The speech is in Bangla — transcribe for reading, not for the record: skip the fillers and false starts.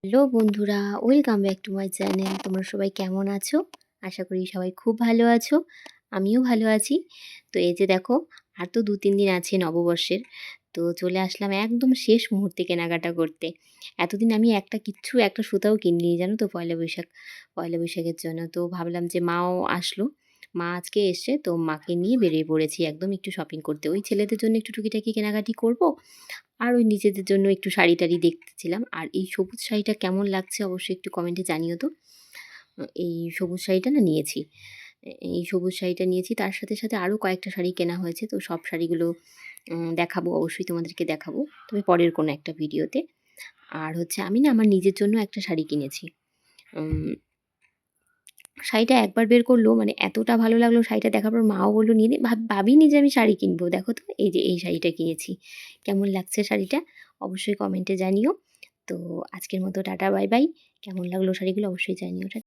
হ্যালো বন্ধুরা, welcome back to my channel. তোমরা সবাই কেমন আছো? আশা করি সবাই খুব ভালো আছো। আমিও ভালো আছি। তো এই যে দেখো, আর তো ২-৩ দিন আছে নববর্ষের। তো চলে আসলাম একদম শেষ মুহূর্তে কেনাকাটা করতে। এতদিন আমি একটা সুতাও কিনিনি জানো তো পয়লা বৈশাখের জন্য। তো ভাবলাম যে মাও আসলো। মা আজকে এসছে, তো মাকে নিয়ে বেরিয়ে পড়েছি একদম একটু শপিং করতে। ওই ছেলেদের জন্য একটু টুকিটাকি কেনাকাটি করব। আর ওই নিজেদের জন্য একটু শাড়ি-টাড়ি দেখতেছিলাম। আর এই সবুজ শাড়িটা কেমন লাগছে অবশ্যই একটু কমেন্টে জানিও তো। এই সবুজ শাড়িটা না নিয়েছি। এই সবুজ শাড়িটা নিয়েছি। তার সাথে আরও কয়েকটা শাড়ি কেনা হয়েছে। তো সব শাড়িগুলো দেখাবো, অবশ্যই তোমাদেরকে দেখাবো। তবে পরের কোনো একটা ভিডিওতে। আর হচ্ছে আমি না আমার নিজের জন্য একটা শাড়ি কিনেছি। উম শাড়িটা একবার বের করলো মানে এতটা ভালো লাগলো শাড়িটা দেখার পর মাও বলল, "নিয়ে নে।" ভাবিনি যে আমি শাড়ি কিনবো। দেখো তো এই যে এই শাড়িটা কিনেছি। কেমন লাগছে শাড়িটা? অবশ্যই কমেন্টে জানিও। তো আজকের মতো টাটা বাই বাই। কেমন লাগলো শাড়িগুলো অবশ্যই জানিও।